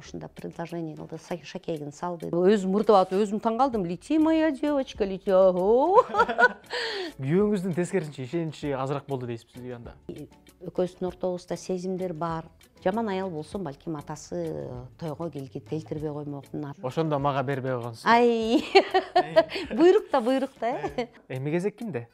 ушунда предложение кылды, шакегин салды. Өзүм мурдап атып, өзүм таң калдым. Лети, моя девочка, лети. Күйөөңүздүн тескерисинче ишеничи азыраак болду дейсизби сизге анда? Экөөбүздүн ортобузда сезимдер бар. Жаман аял болсун, балким атасы тойго келтирбей коймокмун. Ошондо мага бербей койгонсуз. Ай. Буйрукта. Эми кезек кимде?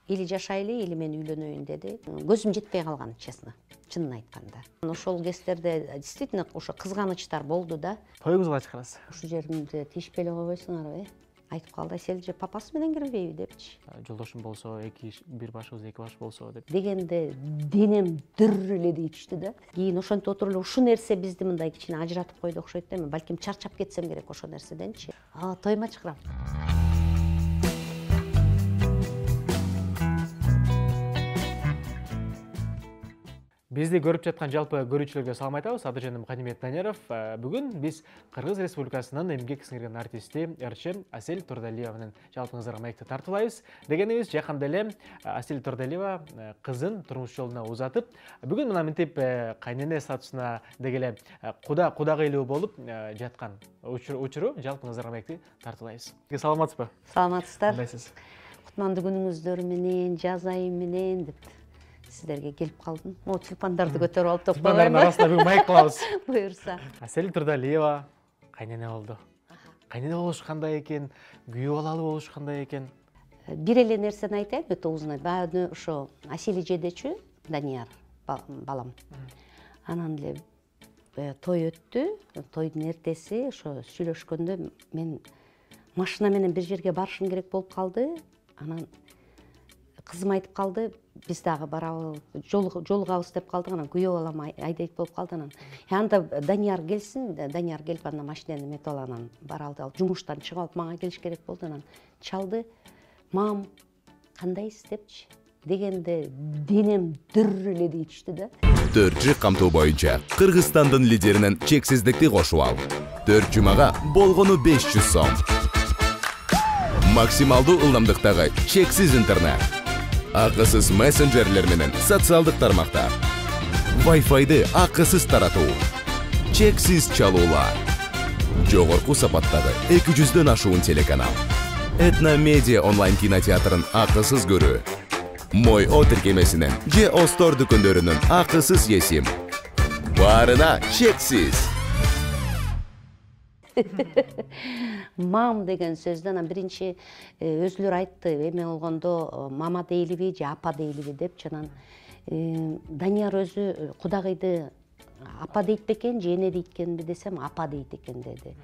Или жашайлы, или мен үйлөнөйүн деди. Көзүм жетпей калган, честно. Чынын айтканда. Ошол кездерде действительно ошо кызганычтар болду да. Тойуңузга чакырасыз. Ушул жеримди тийишпей эле койбойсуңарбы? Айтып калды, сел же папасы менен кирбейби депчи. Жолдошум болсо, бир башыбыз эки баш болсо деп. Дегенде денем дүр эле дейчү да. Кийин ошентип отуруп эле ушул нерсе бизди мындай кичине ажыратып койду окшойт да. Мен балким чарчап кетсем керек ошол нерседенчи. Тойма чакырам. Бизди көрүп жаткан жалпы көрүүчүлөргө салам айтабыз. Аты жөнүм Канимет Данеров. Бүгүн биз Кыргыз Республикасынын эмгек сиңирген артисти, ырчы Асель Турдалиева менен жалпыңыздарга маекти тартуулайбыз. Дегенибиз, жакында эле Асель Турдалиева кызын турмуш жолуна узатып, бүгүн мына мынтип кайнене статусуна дегеле кудагыйлуу болуп жаткан учуру жалпыңыздарга маекти тартуулайбыз. Саламатсызбы? Саламатсыздар. Кандайсыз? Кутмандуу күнүңүздөр менен, жаз айы менен деп сиздерге келип калдым. Телефондорду көтөрүп алып токтогойм. Телефондордун арасында бүгүн маек кылабыз. Буюрса. Асель Турдалиева кайнене болду. Кайнене болуш кандай экен, күйөө балалуу болуш кандай экен? Бир эле нерсени айтайын, өтө узун. Баягы ошо Асель эжедечү, Данияр балам. Анан эле той өттү. Тойдун эртеси ошо сүйлөшкөндө мен машина менен бир жерге барышым керек болуп калды. Анан кызым айтып калды, биз дагы барабыз, жолугабыз деп калдык. Анан күйөө балам айдайт болуп калды. Анан анда Данияр келсин, Данияр келип анан машинени метип алып анан бара алды. Ал жумуштан чыгып алып мага келиш керек болду. Анан чалды. Мам, кандайсыз депчи. Дегенде денем дүр эле дейчү да. 4 камтоо боюнча Кыргызстандын лидеринен чексиздикти кошуп ал. 4 жумага болгону 500 сом. Максималдуу ылдамдыктагы чексиз интернет. Акысыз мессенджерлер менен социалдык тармактар. Wi-Fi'ды акысыз таратуу. Чексиз чалуулар. Жогорку сапаттагы 200дөн ашуун телеканал. Этно Медиа онлайн кинотеатрын акысыз көрүү. Мой О тиркемесинен же Остор дүкөндөрүнүн акысыз есим. Баарына чексиз. Мам деген сөздөн биринчи өзүлөр айтты, эме болгондо мама дейлиби же апа дейлиби деп. Анан Данияр өзү кудагыйды апа дейт бекен же эне дейт экенби десем, апа дейт экен деди.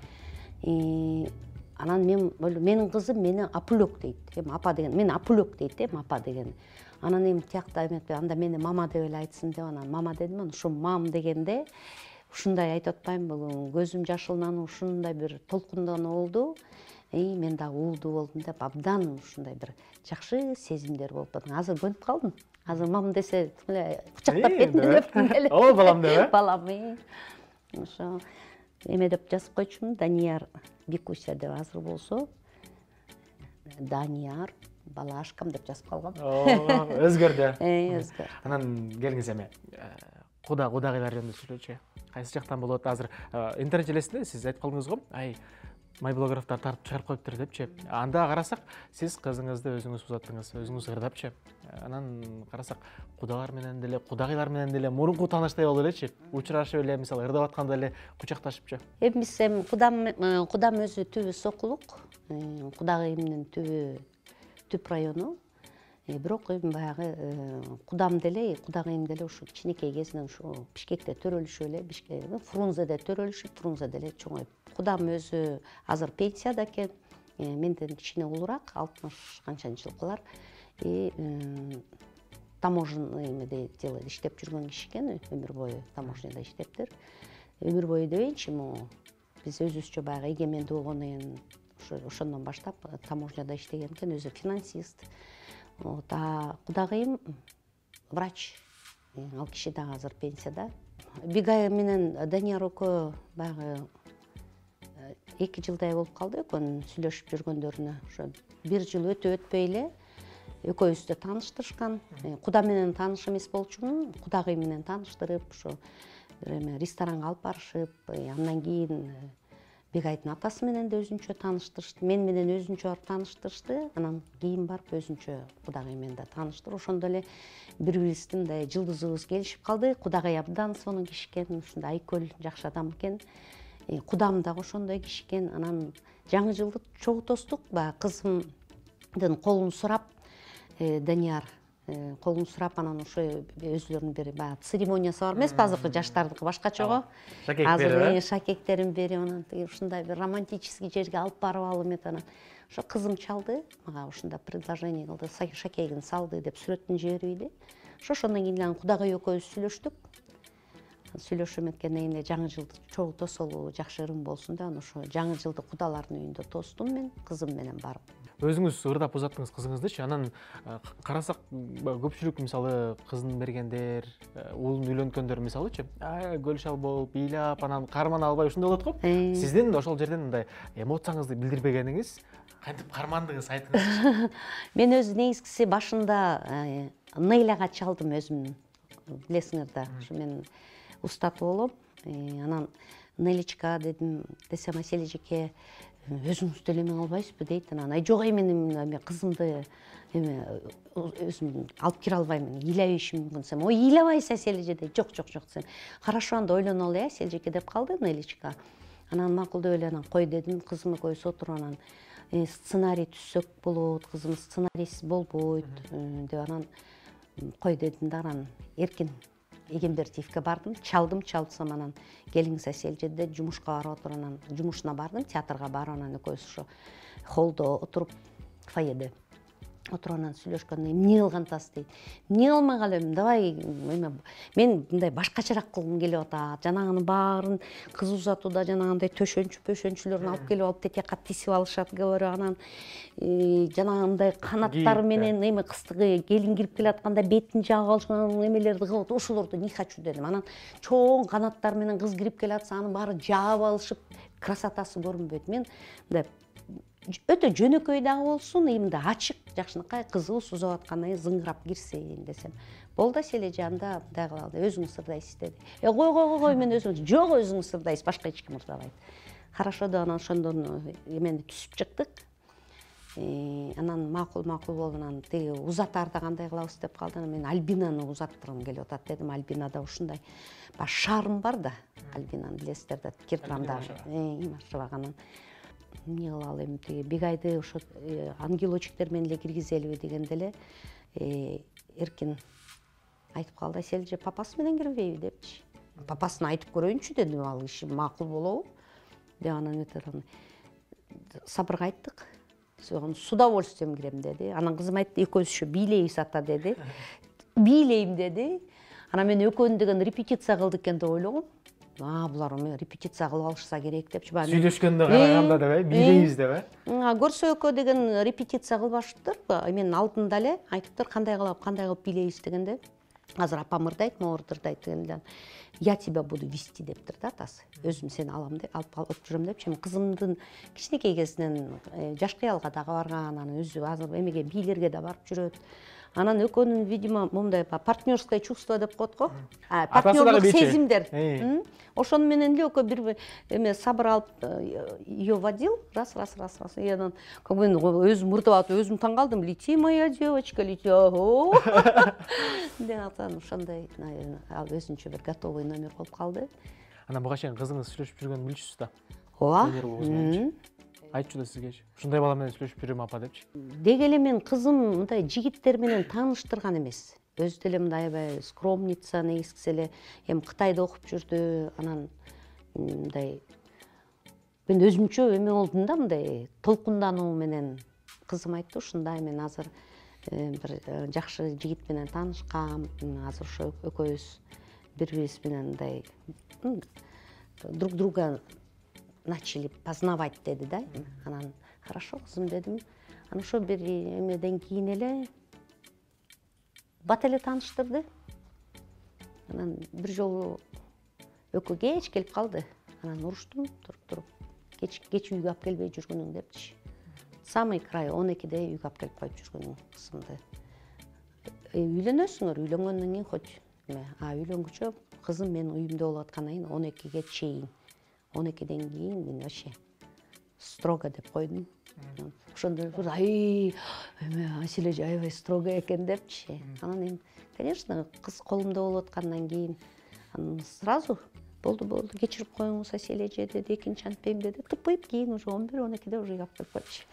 Анан менин кызым мени апулек дейт. Апа деген, мен апулек дейт, апа деген. Анан тиякта эметпей, анда мени мама деп эле айтсын деп, анан мама дедим. Анан ушу мам дегенде ушундай айтып атпаймынбы, көзүм жашыланып ушундай бир толкундонуу болду. Мен дагы уулдуу болдум деп, абдан ушундай бир жакшы сезимдер болуп атат. Азыр көнүп калдым. Азыр мам десе кучактап бетине өптүм эле. О, балам деп, э? Балам. Ошо эме деп жазып койчумун, Данияр Бекуся деп азыр болсо. Данияр Балашкам деп жазып калгам. Өзгөрдү. Өзгөр. Анан келиңиз эме кудагыйлар жөнүндө сүйлөчү. Кайсы жактан болот? Азыр интернет желесинде сиз айтып калдыңыз го, майблогеровдор тартып чыгарып коюптур депчи. Анда карасак, сиз кызыңызды өзүңүз узаттыңыз, өзүңүз ырдапчы. Анан карасак, кудагыйлар менен деле мурунку тааныштай болуп элечи. Учурашып эле, мисалы, ырдап атканда эле кучакташыпчы. Биз кудам өзү түбү Сокулук, кудагыйымдын түп району. Бирок баягы кудагыйым деле ушу кичинекей кезинен ушу Бишкекте төрөлүшүп эле, Фрунзеде төрөлүшүп, Фрунзеде эле чоңоюп. Кудам өзү азыр пенсияда экен, менден кичине улураак, 60 канчанчы жылкылар. Таможенный дело иштеп жүргөн киши экен, өмүр бою таможняда иштептир. Өмүр бою дебейинчи, биз өзүбүзчө баягы эгемендүү болгондон кийин ошондон баштап таможняда иштеген экен, өзү финансист. Кудагыйым врач, ал киши дагы азыр пенсияда. Бигай менен Данияр экөө баягы 2 жылдай болуп калды экөөнүн сүйлөшүп жүргөндөрүнө. Ошо 1 жыл өтпөй эле экөөбүздү тааныштырышкан. Кудам менен тааныш эмес болчумун, кудагый менен тааныштырып, ошо бир эме ресторанга алып барышып, андан кийин Бегайдын атасы менен да өзүнчө тааныштырышты, мен менен өзүнчө барып тааныштырышты, анан кийин барып өзүнчө кудагай менен да тааныштыр. Ошондо эле бири-бирибиздин мындай жылдызыбыз келишип калды. Кудагай абдан сонун киши экен, ушундай айкөл жакшы адам экен. Кудам дагы ошондой киши экен. Анан жаңы жылды чогуу тостук. Баягы кызымдын колун сурап, Данияр колун сурап, анан ошо өзүлөрүнүн бир баягы церемониясы бар эмеспи, азыркы жаштардыкы башкача. Азыр шакектерин берип, анан ушундай бир романтический жерге алып барып алып эметип, анан ошо кызым чалды, мага ушундай предложение кылды, шакегин салды деп сүрөтүн жибербейди. Ошондон кийин кудагай экөөбүз сүйлөштүк. Сүйлөшүп эметкенден кийин жаңы жылды чогуу тосолу, жакшы ырым болсун деп, анан ошо жаңы жылды кудалардын үйүндө тостум мен кызым менен барып. Өзүңүз ырдап узаттыңыз кызыңыздычы, анан карасак көпчүлүк мисалы кызын бергендер, уулун үйлөнткөндөр мисалычы, гөлшал болуп, ыйлап, анан кармана албай ушундай болот го. Сиздин ошол жерден мындай эмоцияңызды билдирбегениңиз, кантип кармандыңыз, айтыңызчы. Мен өзү негизгиси башында Нейлага чалдым өзүм, билесиңер да. Ушу мен устат болуп, анан Нелечка десем, Асель эжеке өзүңүз деле эме албайсызбы дейт. Анан жок, мен кызымды өзүм алып кире албайм, ыйлабешим мүмкүн десем, ой ыйлабайсыз Асель эже дейт. Жок десем, хорошо анда ойлонолу Асель эжеке деп калды Нелечка. Анан макул деп эле анан кой дедим, кызым экөөбүз отуруп анан сценарий түзсөк болот, кызым сценарийсиз болбойт деп анан кой дедим да, анан эркин Эгембертиевке бардым, чалдысам, анан келиңиз Асель эже деп жумушка барып отуруп, анан жумушуна бардым, театрга барып, анан экөөбүз ошо холлдо отуруп, фойеде отуруп анан сүйлөшкөндөн эмне кылган атасыз дейт. Эмне кылмай калем, давай мен мындай башкачараак кылгым келип атат. Жанагынын баарын кыз узатууда жанагындай пөшөнчүлөрүн алып келип алып тетиякка тисип алышат, говорю, анан жанагындай канаттары менен эме кыстыгы келин кирип келатканда бетин жаап алышкан эмелерди кылып, ошолорду не хочу дедим. Анан чоң канаттар менен кыз кирип келатса, анын баары жаап алышып, красотасы көрүнбөйт. Мен мындай өтө жөнөкөй дагы болсун, мындай ачык, жакшынакай кызыбыз узап аткандан кийин зыңгырап кирсин десем. Болду Асель эже, анда мындай кылалы, өзүңүз ырдайсыз деди. Кой, мен өзүм жок, өзүңүз ырдайсыз, башка эч ким ырдабайт. Хорошо деп анан ошондон эмени түзүп чыктык. Анан макул болду, анан тиги узатарда кандай кылабыз деп калды. Анан мен Альбинаны узаттыргым келип атат дедим. Альбинада ушундай шарм бар да, Альбинаны билесиздер да, Киртрамда. Анан эмне кылалы эми, тиги Бегайды ошо ангелочектер менен эле киргизелиби дегенде эле эркин айтып калды, Асель эже папасы менен кирбейби депчи. Папасын айтып көрөйүнчү дедим, ал киши макул болобу деп, анан Сабырга айттык. С удовольствием кирем деди. Анан кызым айтты, экөөбүз ошо бийлейбиз ата деди. Бийлейм деди. Анан мен экөөнү деген репетиция кылдык экен деп ойлогом. Булар репетиция кылып алышса керек депчи. Сүйлөшкөндө караганда деп, бийлейбиз деп. Көрсө экөө деген репетиция кылбашыптыр. Мен алдында эле айтыптыр, кандай кылып бийлейбиз дегенде. Азыр апам ырдайт, могу ырдайт дегенде, я тебя буду вести дептир да атасы. Өзүм сени алам деп, алып жүрөм депчи. Кызымдын кичинекей кезинен жаш кыялга дагы барган, анан өзү азыр эмеге бийлерге да барып жүрөт. Анан экөөнүн, видимо, мындай партнерское чувство деп коет го. Партнерлык сезимдер. Ошону менен эле экөө бир эме Сабыр алып ее водил, раз. И анан мен өзүм ырдап атып, өзүм таң калдым. Лети, моя девочка, лети. Деп атам, ошондой, ал өзүнчө бир готовый номер болуп калды. Анан буга чейин кызыңыз сүйлөшүп жүргөнүн билчүсүз да. Ооба. Айтчу да сизгечи. Ушундай бала менен сүйлөшүп жүрөм апа депчи. Деги эле мен кызым мындай жигиттер менен тааныштырган эмес. Өзү деле мындай аябай скромница, негизгиси эле эми Кытайда окуп жүрдү. Анан мындай мен өзүмчө эме болдум да, мындай толкундануу менен. Кызым айтты, ушундай мен азыр бир жакшы жигит менен таанышкам. Азыр ошо экөөбүз бири-бирибиз менен мындай друг друга начали познавать деди да. Анан хорошо кызым дедим. Анан ошо бир эмеден кийин эле бат эле тааныштырды. Анан бир жолу экөө кеч келип калды. Анан уруштум, туруп кеч үйгө алып келбей жүргөнүң депчи. Самый край 12-де үйгө алып келип коюп жүргөнүң кызымды. Үйлөнөсүңөр, үйлөнгөндөн кийин хоть эме, үйлөнгүчө кызым менин үйүмдө болуп аткандан кийин 12ге чейин 12ден кийин мен вообще строго деп койдум. Ошондо бир эме Аселе аябай строго экен депчи. Анан эми конечно кыз колумда болуп аткандан кийин сразу болду кечирип коюңуз Аселе эже деди, экинчи антпейм деди. Тупуйуп кийин уже 11-12де уже уяп коюп койчу.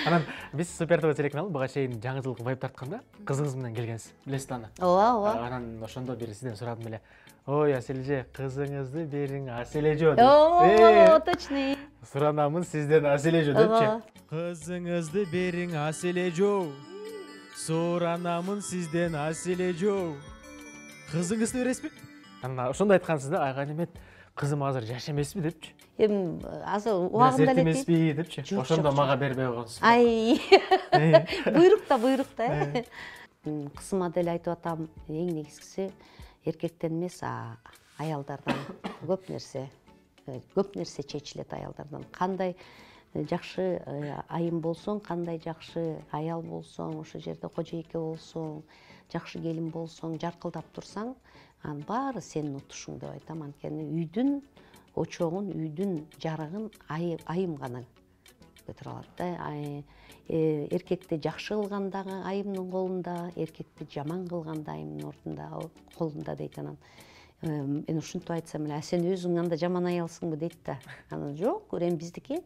Анан биз Супер ТВ телеканалын буга чейин жаңы жылдык вайп тартканда кызыңыз менен келгенсиз, билесиз аны? Ооба. Анан ошондо бир сизден сурадым эле. Ой, Аселе эже, кызыңызды бериң Аселе эже деп. Оо, точно. Суранамын сизден Аселе эже депчи. Кызыңызды бериң Аселе эже. Суранамын сизден Аселе эже. Кызыңызды бересизби? Анан ошондо айткансыз да, айга немет кызым азыр жаш эмеспи депчи. Эми азыр убагында эле эмеспи депчи. Ошондо мага бербей койгонсуз. Ай. Буйрукта. Кызыма деле айтып атам, эң негизгиси эркектен эмес, аялдардан көп нерсе чечилет аялдардан. Кандай жакшы айым болсоң, кандай жакшы аял болсоң, ошол жерде кожойке болсоң, жакшы келин болсоң, жаркылдап турсаң, анын баары сенин утушуң деп айтам. Анткени үйдүн очогун, үйдүн жарыгын айым гана көтөрө алат да. Эркекти жакшы кылгандагы айымдын колунда, эркекти жаман кылганда айымдын колунда дейт. Анан мен ушинтип айтсам эле, сен өзүң анда жаман аялсыңбы дейт да. Анан жок, эми биздики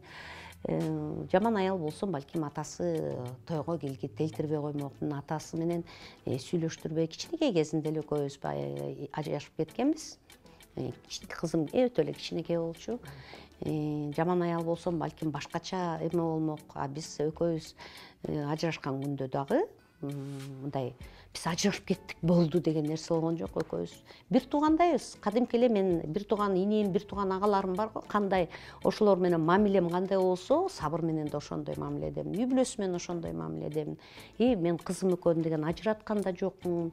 жаман аял болсо балким атасы тойго келтирбей коймокмун, атасы менен сүйлөштүрбөй. Кичинекей кезинде эле экөөбүз ажырашып кеткенбиз. Кызым өтө эле кичинекей болчу. Жаман аял болсом балким башкача эме болмок. Биз экөөбүз ажырашкан күндө дагы мындай биз ажырашып кеттик болду деген нерсе болгон жок. Экөөбүз бир туугандайбыз. Кадимки эле мен бир тууган инем, бир тууган агаларым бар го. Кандай ошолор менен мамилем кандай болсо, сабыр менен да ошондой мамиледемин. Үй бүлөсү менен ошондой мамиледемин. Мен кызым экөөм деген ажыраткан да жокмун.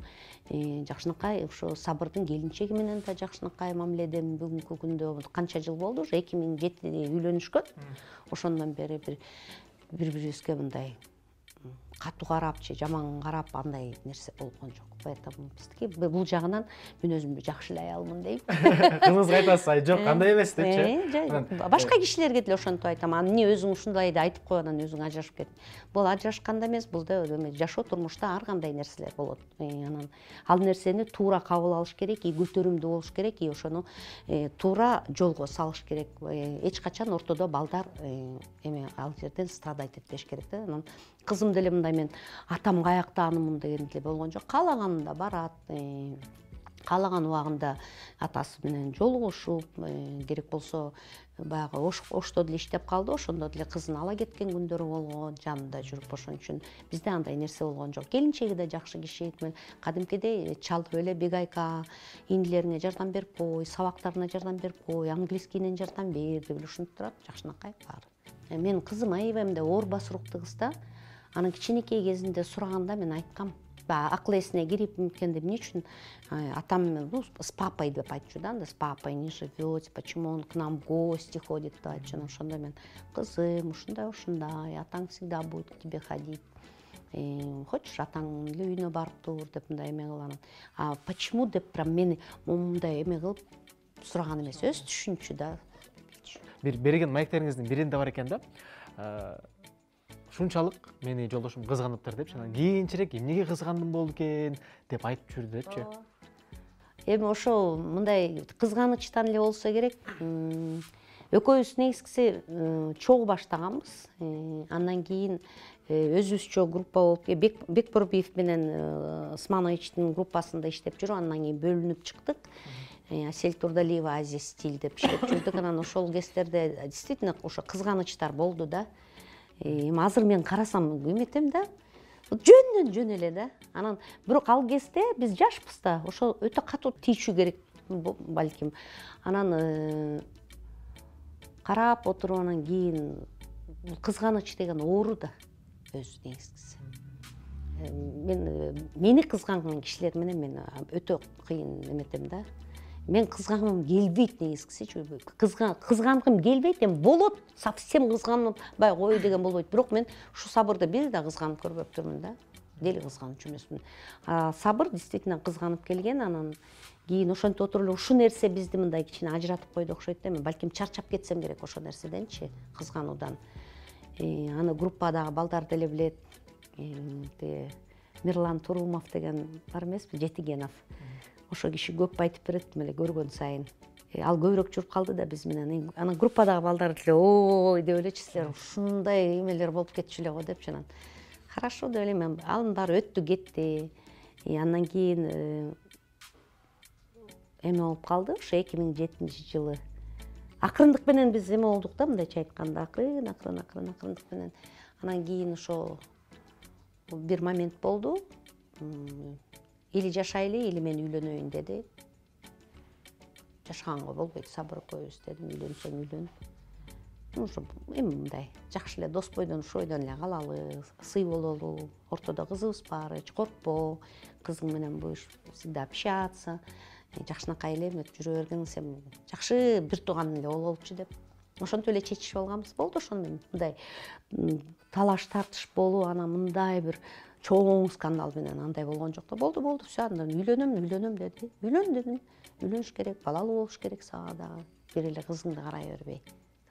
Жакшынакай ошо сабырдын келинчеги менен да жакшынакай мамиледемин. Бүгүнкү күндө канча жыл болду? Уже 2007 үйлөнүшкөн. Ошондон бери бири-бирибизге мындай катуу карапчы, жаман карап андай нерсе болгон жок. Поэтому биздики бул жагынан мен өзүмдү жакшы эле аялмын дейм. Кызыңызга айтасыз, жок, кандай эмес депчи. Башка кишилерге деле ошентип айтам. Эмне өзүң ушундай айтып кой, анан өзүң ажырашып кет. Бул ажырашканда эмес, бул да жашоо турмушта ар кандай нерселер болот. Анан ал нерсени туура кабыл алыш керек, көтөрүмдүү болуш керек, ошону туура жолго салыш керек. Эч качан ортодо балдар ал жерден страдать этпеш керек да. Анан кызым деле мындай мен атам каякта анымын деген деле болгон жок. Каалаганында барат, каалаган убагында атасы менен жолугушуп, керек болсо баягы Ошто деле иштеп калды, ошондо деле кызын ала кеткен күндөрү болгон, жанында жүрүп. Ошон үчүн бизде андай нерсе болгон жок. Келинчеги да жакшы киши, кадимкидей чалып эле бегайка, инилериңе жардам берип кой, сабактарына жардам берип кой, английскийинен жардам бер деп ушинтип турат, жакшынакай баары. Мен кызым аябай мындай оор басыруктуу кыз да. Анын кичинекей кезинде сураганда мен айткам, акыл эсине кирип эмне үчүн атам с папой деп айтчу да, с папой не живете, почему он к нам в гости ходит деп айтчу. Ошондо мен кызым ушундай, атаң всегда будет к тебе ходить. Хочешь, атаң эле үйүнө барып тур деп мындай эме кылган. Почему деп прям мени мындай эме кылып сураган эмес, өз түшүнчү да. Бир берген маектериңиздин биринде бар экен да. Ушунчалык мени жолдошум кызганыптыр депчи. Анан кийинчерээк эмнеге кызгандым болду экен деп айтып жүрдү депчи. Эми ошол мындай кызганычтан эле болсо керек. Экөөбүз негизгиси чогуу баштаганбыз. Андан кийин өзүбүзчө группа болуп, Бекбурбиев менен Смановичтин группасында иштеп жүрүп, андан кийин бөлүнүп чыктык. Асель Турдалиева, Азия стиль деп иштеп жүрдүк. Анан ошол кездерде действительно ошо кызганычтар болду да. Азыр мен карасам эметем да, жөн эле да. Анан бирок ал кезде биз жашпыз да, ошо өтө катуу тийчү керек балким. Анан карап отуруп анан кийин кызганыч деген оору да өзү негизгиси. Мени кызганган кишилер менен мен өтө кыйын эметем да. Мен кызгангым келбейт негизгиси. Кызгангым келбейт, эми болот, совсем кызганып бай кой деген болбойт. Бирок мен ушу сабырды бир да кызганып көрбөптүрмүн да. дели кызганычу эмесмин. Сабыр действительно кызганып келген, анан кийин ошентип отуруп эле ушул нерсе бизди мындай кичине ажыратып койду окшойт да. Мен балким чарчап кетсем керек ошол нерседенчи, кызгануудан. Аны группадагы балдар деле билет. Мирлан Турумов деген бар эмеспи, Жетигенов. Ошо киши көп айтып берет эле көргөн сайын. Ал көбүрөөк жүрүп калды да биз менен. Анан группадагы балдар деле ой деп элечи, силер ушундай эмелер болуп кетчү эле го депчи. Анан хорошо деп элем, анын баары өттү кетти. Андан кийин эме болуп калды, ошо 2007-жылы. Акырындык менен биз эме болдук да, мындайча айтканда, акырындык менен. Анан кийин ошо бир момент болду. Или жашайлы, или мен үйлөнөйүн деди. Жашаганга болбойт, Сабыр экөөбүз дедим, үйлөнсөң үйлөн. Ошо эми мындай жакшы эле дос бойдон ошо бойдон эле калалы, сый бололу, ортодо кызыбыз бар, эч коркпо, кызың менен будешь всегда общаться, жакшынакай эле эметип жүрө бергин, сен жакшы бир тууган эле бололучу деп. Ошентип эле чечишип алганбыз. Болду ошондон мындай талаш тартыш болуу, анан мындай бир чоң скандал менен андай болгон жок да. Болду, все, андан үйлөнөм деди. Үйлөн дедим. Үйлөнүш керек, балалуу болуш керек сага дагы. Бир эле кызыңды карай бербей.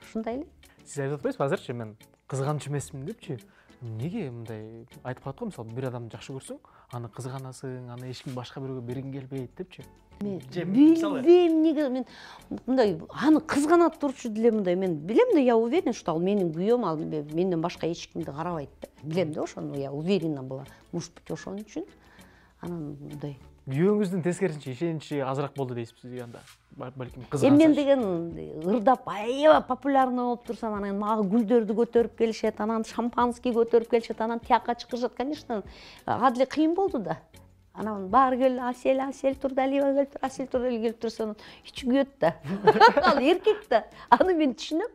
Ушундай эле. Сиз айтып атпайсызбы азырчы мен кызганчу эмесмин депчи? Неге мындай айтып калат го, мисалы бир адамды жакшы көрсөң, аны кызганасың, аны эч ким башка бирөөгө бергиң келбейт депчи? Билбейм неге мен мындай аны кызганат турчу деле мындай мен билем да, я уверен, что ал менин күйөөм, ал менден башка эч кимди карабайт да. Билем да ошону, я уверена была. Может быть, ошон үчүн анан мындай Күйөөңүздүн тескерисинче ишеничи азыраак болду дейсизби сизге анда? Балким кызгансач. Мен деген ырдап аябай популярный болуп турсам, анан мага гүлдөрдү көтөрүп келишет, анан шампанский көтөрүп келишет, анан тияка чыгышат. Конечно, ага деле кыйын болду да. Анан баары келип Асель Турдалиева келип тур, Асель Турдалиева келип турса, ичи күйөт да. Ал эркек да. Аны мен түшүнөм.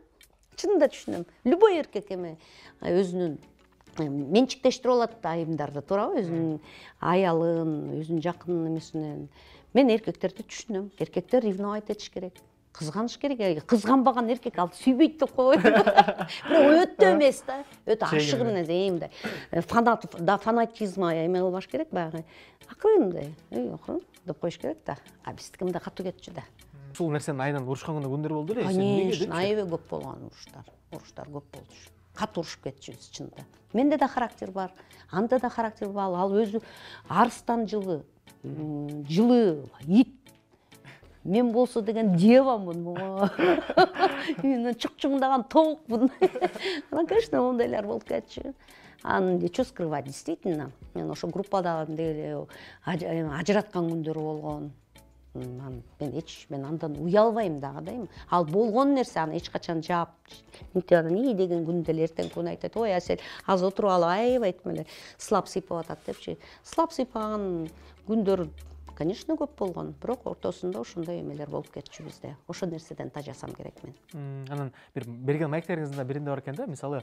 Чынында түшүнөм. Любой эркек эме өзүнүн менчиктештирип алат да айымдарды, туурабы? Өзүнүн аялын, өзүнүн жакын эмесинен. Мен эркектерди түшүнөм. Эркектер ревновать этиш керек. Кызганыш керек. Кызганбаган эркек ал сүйбөйт деп койбойт. Бирок өтө эмес да. Өтө ашыгы менен эмде. Фанатизма эме болбаш керек баягы. Акырын деп коюш керек да. А биздики мындай катуу кетчү да. Ушул нерсени айынан урушкан күндөр болду эле. Конечно, аябай көп болгон уруштар. Уруштар көп болду. Катуу урушуп кетчүбүз чынында. Менде да характер бар, анда да характер бар. Ал өзү арстан жылы ит. Мен болсо деген девамын. Мен чукчуңдаган тоокмун. Анан, конечно, ондайлар болуп кетчү. Аны что скрывать, действительно. Мен ошо группада деле ажыраткан күндөр болгон. Мен андан уялбайм дагы да. Ал болгон нерсе, аны эч качан жаап ии деген күндө эле эртең күнү айтат, ой Асель, азыр отуруп алып аябай эле слаб сыйпап атат депчи. Слаб сыйпаган күндөр, конечно, көп болгон, бирок ортосунда ошондой эмелер болуп кетчү бизде. Ошол нерседен тажасам керек мен. Анан бир берген маектериңиздин биринде бар экен да, мисалы,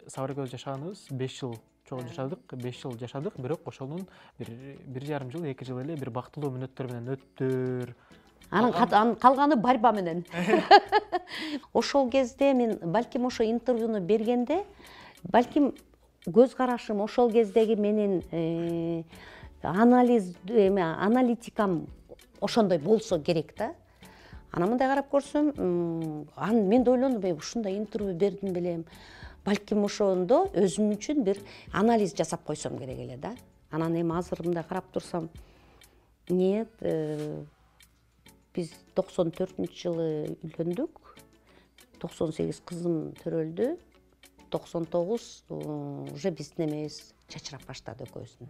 Сабыр экөөбүз жашаганыбыз 5 жыл чогуу жашадык, 5 жыл жашадык, бирок ошонун 1,5 жыл, 2 жыл эле бир бактылуу мүнөттөр менен өттүр. Анын калганы борьба менен. Ошол кезде мен балким ошо интервьюну бергенде, балким көз карашым ошол кездеги менин аналитикам ошондой болсо керек да. Анан мындай карап көрсөм, мен да ойлондум, ушундай интервью бердим белем. Балким ошондо өзүм үчүн бир анализ жасап койсом керек эле да. Анан эми азыр мындай карап турсам, нет, биз 94-жылы үйлөндүк. 98 кызым төрөлдү. 99 уже биздин эмебиз чачырап баштады экөөбүздүн.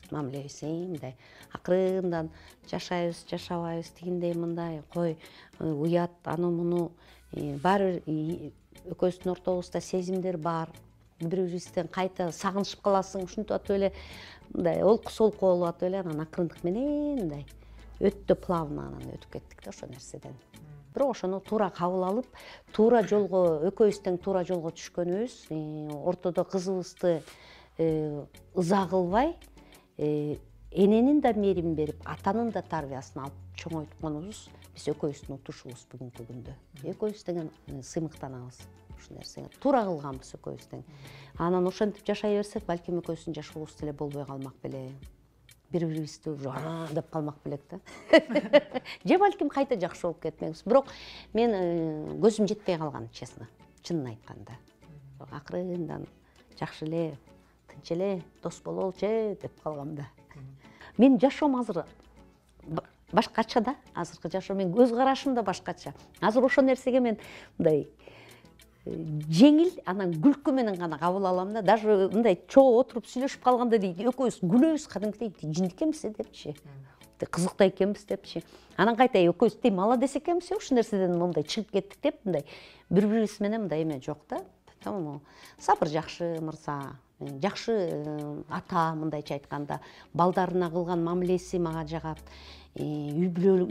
Мамилебиз мындай акырындан жашайбыз, жашабайбыз, тигиндей мындай кой уят, аны муну баары экөөбүздүн ортобузда сезимдер бар. Бири-бирибизден кайта сагынышып каласың, ушинтип атып эле мындай олку-солку болуп атып эле анан акырындык менен мындай өтө плавно анан өтүп кеттик да ошол нерседен. Бирок ошону туура кабыл алып, туура жолго, экөөбүз тең туура жолго түшкөнүбүз, ортодо кызыбызды ыза кылбай, эненин да мээрин берип, атанын да тарбиясын алып чоңойтконубуз биз экөөбүздүн утушубуз бүгүнкү күндө. Экөөбүз деген сыймыктанабыз. ушул нерсеге туура кылганбыз экөөбүз тең. Анан ошентип жашай берсек, балким экөөбүздүн жашообуз деле болбой калмак беле. Бири-бирибизди деп калмак белек да. Же балким кайта жакшы болуп кетмекбиз. Бирок мен көзүм жетпей калган, честно, чынын айтканда. Акырындан жакшы эле, тынч эле дос бололучу деп калгам да. Мен жашоом азыр башкача да, азыркы жашоо менин көз карашым да башкача. Азыр ошол нерсеге мен мындай жеңил, анан күлкү менен гана кабыл алам да. Даже мындай чогуу отуруп сүйлөшүп калганда дейт, экөөбүз гүлөбүз, кадимкидей жин экенбиз депчи. Кызыктай экенбиз депчи. Анан кайта экөөбүз тей молодец экенбиз, ушул нерседен мындай чыгып кеттик деп, мындай бири-бирибиз менен мындай эме жок да. Поэтому Сабыр жакшы мырза, жакшы ата, мындайча айтканда, балдарына кылган мамилеси мага жагат. Үйдө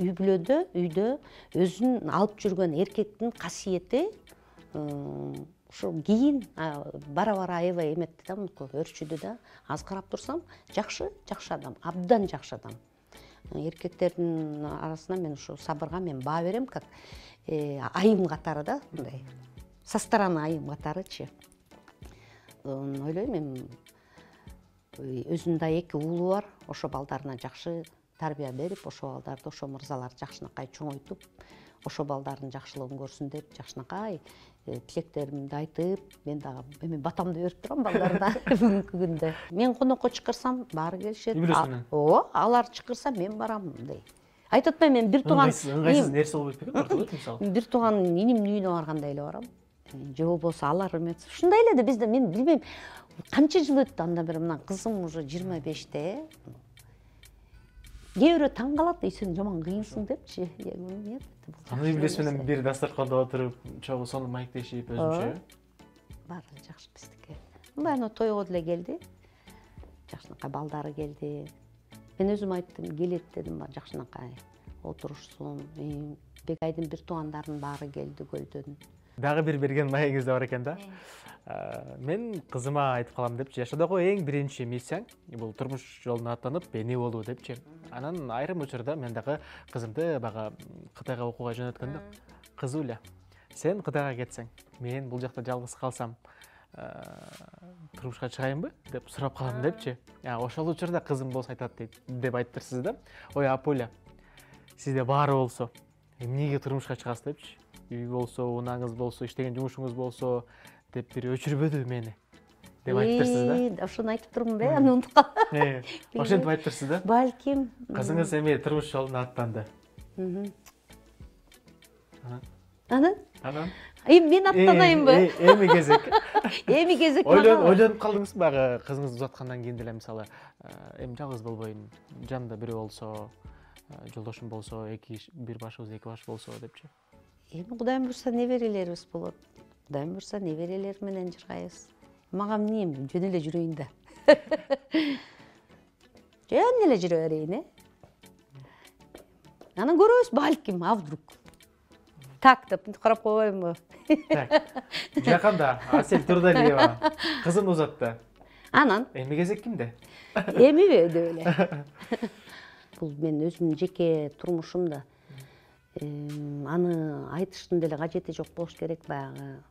өзүн алып жүргөн эркектин касиети ошо кийин бара-бара аябай эметти да, өрчүдү да. Аз карап турсам, жакшы адам, абдан жакшы адам. Эркектердин арасынан мен ушу Сабырга мен баа берем, как айым катары да, мындай. Со стороны айым катарычы. Ойлойм, мен өзүнүн да 2 уулу бар, ошо балдарына жакшы тарбия берип, ошо балдарды, ошо мырзаларды жакшынакай чоңойтуп, ошо балдардын жакшылыгын көрсүн деп, жакшынакай тилектеримди айтып, мен дагы эми батамды берип турам балдарына бүгүнкү күндө. Мен конокко чакырсам, баары келишет. Ооба, алар чакырса мен барам мындай. Айтып атпайм, мен бир тууган ыңгайсыз нерсе болуп кетпеби? Ортодо мисалы. Бир тууган инимдин үйүнө баргандай эле барам. Же болбосо алар эмес. Ушундай эле да бизде, мен билбейм, канча жыл өттү анда бери, мына кызым уже 25-те. Кээ бирөө таң калат, сен жаман кыйынсың депчи. Нет. Аны билес менен бир дастарканда отуруп, чогуу сону маектешип өзүнчө. Баары жакшы биздики. Мындай аны тойго деле келди. Жакшынакай балдары келди. Мен өзүм айттым, келет дедим, жакшынакай отурушсун. Бегайдын бир туугандарынын баары келди көлдөн. Дагы бир берген маегиңиз да бар экен да. Мен кызыма айтып калам депчи, жашоодогу эң биринчи миссияң бул турмуш жолуна аттанып, эне болуу депчи. Анан айрым учурда мен дагы кызымды бага Кытайга окууга жөнөткөндө, кызууля, сен Кытайга кетсең, мен бул жакта жалгыз калсам, турмушка чыгайынбы деп сурап калам депчи. Ошол учурда кызым болсо айтат деп айттырсыз да. Ой, Апуля, сизде баары болсо, эмнеге турмушка чыгасыз депчи. Үй болсо, унаңыз болсо, иштеген жумушуңуз болсо деп бир өчүрбөдү мени деп айттырсыз да. Ошону айтып турмун аны унутуп калдым. Ошентип айттырсыз да. Балким. Кызыңыз эми турмуш жолуна аттанды. Анан? Мен аттанайынбы? Эми кезек. Эми кезек. Ойлонуп калдыңызбы багы кызыңызды узаткандан кийин деле, мисалы, эми жалгыз болбойм, жанымда бирөө болсо, жолдошум болсо, бир башыбыз 2 баш болсо депчи. Эми Кудайым буйрса неберелерибиз болот. Кудайым буйрса неберелер менен жыргайбыз. Мага эмне, жөн эле жүрөйүн да. Жөн эле жүрө берейин, Анан көрөбүз, балким, а вдруг. Так деп карап койбоймунбу? Так. Жакында Асель Турдалиева кызын узатты. Анан Эми кезек кимде? Эми деп эле. Бул мен өзүмдүн жеке турмушумда. Аны айтыштын деле кажети жок болуш керек, баягы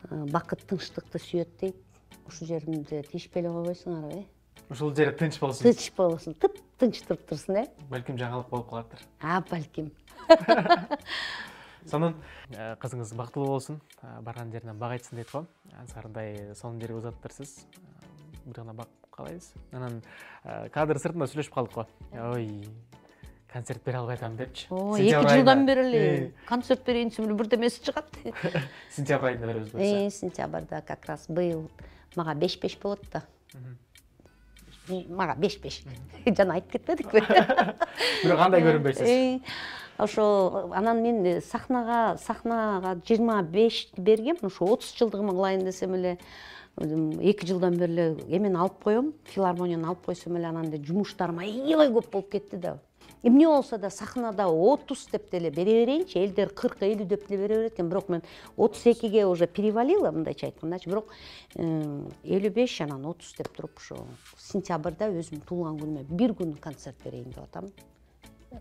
бакыт тынчтыкты сүйөт дейт. Ушул жеримде тийишпей эле койбойсуңарбы, Ушул жери тынч болсун. Тынч болсун, тынч туруп турсун, Балким жаңылык болуп калаттыр. Балким. Сонун кызыңыз бактылуу болсун, барган жеринен бак айтсын дейт го. Азгарындай сонун жерге узаттырсыз. Биргана бак калайбыз. Анан кадр сыртында сүйлөшүп калдык го. Ой, концерт бере албай атам депчи. 2 жылдан бери эле концерт берейин десем бирдемеси чыгат. Сентябрь айында беребиз буюрса. Сентябрда как раз быйыл мага 5-5 болот да. Мага 5-5. Жана айтып кетпедикпи? Бирок кандай көрүнбөйсүз? Ошо анан мен сахнага 25 бергем, ошо 30 жылдыгыма кылайын десем эле 2 жылдан бери эле эмени алып коем, филармонияны алып койсом эле анан жумуштарым аябай көп болуп кетти да. Эмне болсо да сахнада 30 деп деле бере берейинчи, элдер 40-50 деп деле бере берет экен, бирок мен 32ге уже перевалила, мындайча айткандачы, бирок 55 анан 30 деп туруп ошо сентябрда өзүмдүн туулган күнүмө 1 күн концерт берейин деп атам.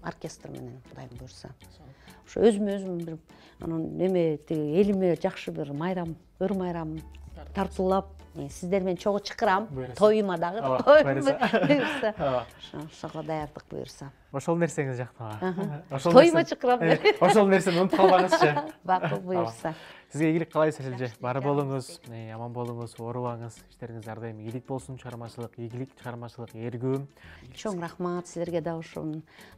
оркестр менен Кудайым буюрса. Ошо өзүм бир анан неме элиме жакшы бир майрам, өр майрам тартуулап, сиздер менен чогуу чакырам, тоюма дагы, буюрса. Ошого даярдык буюрса. Ошол нерсеңиз жактырмабы? Тоюма чакырам. Ошол нерсени унутуп калбаңызчы. Макул буюрса. Сизге ийгилик каалайбыз Аселже. Бар болуңуз, аман болуңуз, оорубаңыз. Иштериңиз ар дайым ийгилик болсун, чыгармачылык, ийгилик, чыгармачылык, эргүү. Чоң рахмат силерге да ошо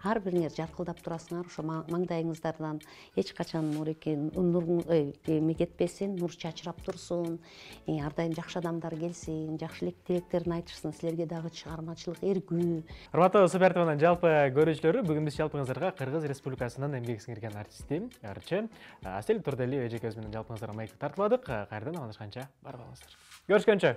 ар бириңер жаркылдап турасыңар, ошо маңдайыңыздардан эч качан муреке эме кетпесин, нур чачырап турсун. Ар дайым жакшы адамдар келсин, жакшы тилектерин айтышсын, силерге дагы чыгармачылык, эргүү. Урматтуу Супертвнын жалпы көрүүчүлөрү, бүгүн биз жалпыңыздарга Кыргыз Республикасынын эмгек сиңирген артисти, ырчы Асел Турдалиева эжекебиз менен жалпыңыздарга маекти тартууладык. Кайрадан амандашканча бар болуңуздар. Көрүшкөнчө.